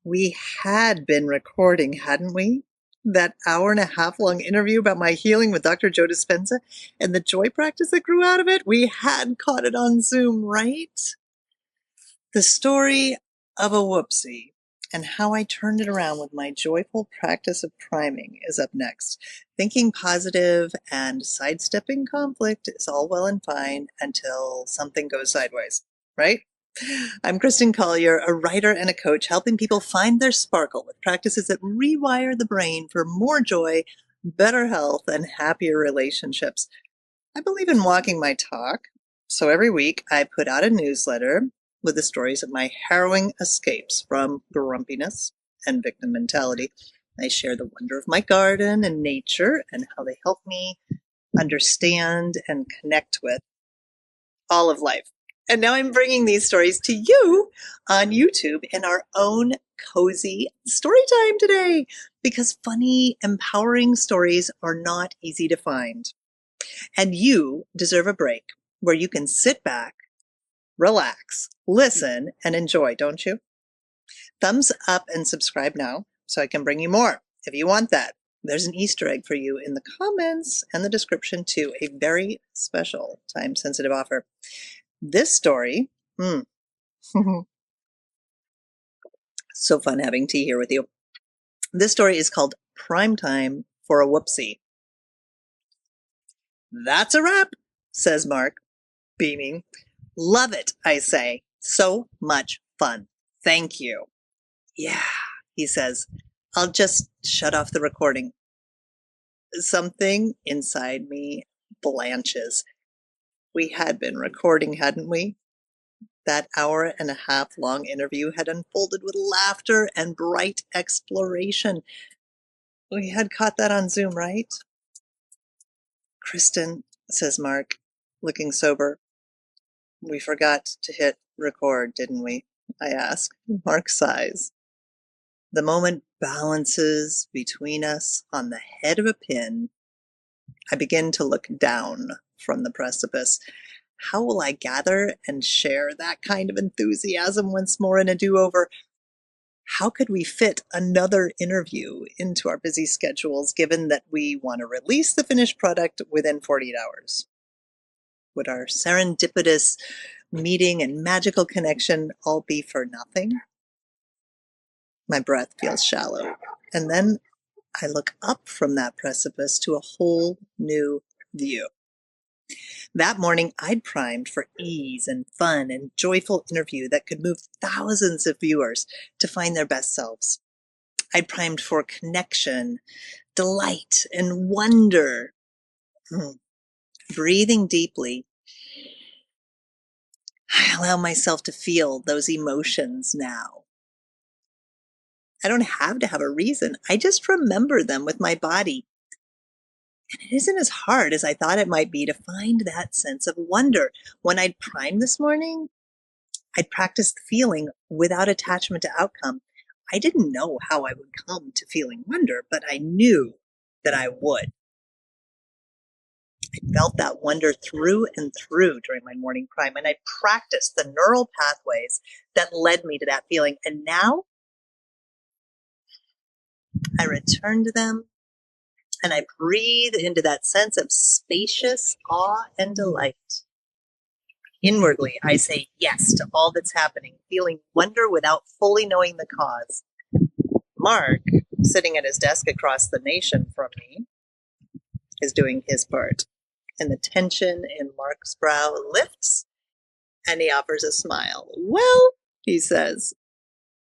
We had been recording, hadn't we? That hour and a half long interview about my healing with Dr. Joe Dispenza and the joy practice that grew out of it. We had caught it on Zoom, right? The story of a whoopsie and how I turned it around with my joyful practice of priming is up next. Thinking positive and sidestepping conflict is all well and fine until something goes sideways, right? I'm Kristin Collier, a writer and a coach, helping people find their sparkle with practices that rewire the brain for more joy, better health, and happier relationships. I believe in walking my talk, so every week I put out a newsletter with the stories of my harrowing escapes from grumpiness and victim mentality. I share the wonder of my garden and nature and how they help me understand and connect with all of life. And now I'm bringing these stories to you on YouTube in our own cozy story time today, because funny, empowering stories are not easy to find. And you deserve a break where you can sit back, relax, listen, and enjoy, don't you? Thumbs up and subscribe now so I can bring you more if you want that. There's an Easter egg for you in the comments and the description too, a very special time-sensitive offer. This story, so fun having tea here with you. This story is called Prime Time for a Whoopsie. That's a wrap, says Mark, beaming. Love it, I say. So much fun. Thank you. Yeah, he says. I'll just shut off the recording. Something inside me blanches. We had been recording, hadn't we? That hour and a half long interview had unfolded with laughter and bright exploration. We had caught that on Zoom, right? Kristin, says Mark, looking sober. We forgot to hit record, didn't we? I ask. Mark sighs. The moment balances between us on the head of a pin. I begin to look down from the precipice. How will I gather and share that kind of enthusiasm once more in a do-over? How could we fit another interview into our busy schedules, given that we want to release the finished product within 48 hours? Would our serendipitous meeting and magical connection all be for nothing? My breath feels shallow, and then I look up from that precipice to a whole new view. That morning, I'd primed for ease and fun and joyful interview that could move thousands of viewers to find their best selves. I'd primed for connection, delight, and wonder. Breathing deeply, I allow myself to feel those emotions now. I don't have to have a reason. I just remember them with my body. And it isn't as hard as I thought it might be to find that sense of wonder. When I'd primed this morning, I'd practiced feeling without attachment to outcome. I didn't know how I would come to feeling wonder, but I knew that I would. I felt that wonder through and through during my morning prime, and I practiced the neural pathways that led me to that feeling. And now I return to them, and I breathe into that sense of spacious awe and delight. Inwardly, I say yes to all that's happening, feeling wonder without fully knowing the cause. Mark, sitting at his desk across the nation from me, is doing his part. And the tension in Mark's brow lifts, and he offers a smile. Well, he says,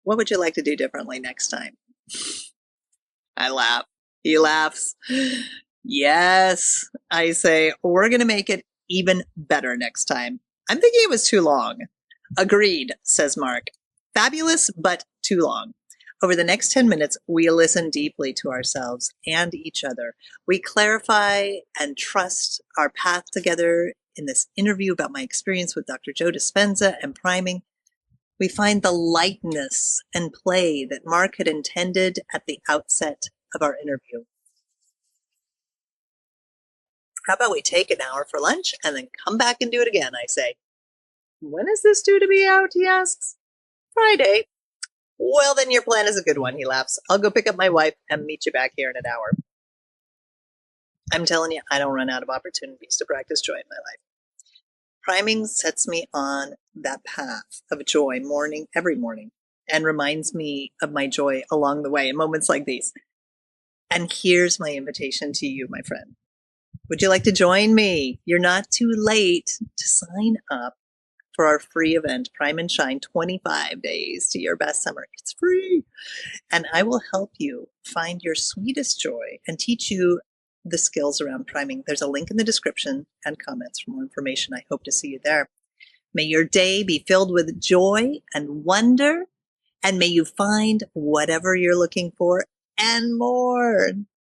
what would you like to do differently next time? I laugh. He laughs. Yes, I say, we're going to make it even better next time. I'm thinking it was too long. Agreed, says Mark. Fabulous, but too long. Over the next 10 minutes, we listen deeply to ourselves and each other. We clarify and trust our path together in this interview about my experience with Dr. Joe Dispenza and priming. We find the lightness and play that Mark had intended at the outset of our interview. How about we take an hour for lunch and then come back and do it again, I say. When is this due to be out, he asks. Friday. Well, then your plan is a good one, he laughs. I'll go pick up my wife and meet you back here in an hour. I'm telling you, I don't run out of opportunities to practice joy in my life. Priming sets me on that path of joy every morning and reminds me of my joy along the way in moments like these. And here's my invitation to you, my friend. Would you like to join me? You're not too late to sign up for our free event, Prime and Shine 25 Days to Your Best Summer. It's free. And I will help you find your sweetest joy and teach you the skills around priming. There's a link in the description and comments for more information. I hope to see you there. May your day be filled with joy and wonder, and may you find whatever you're looking for and more.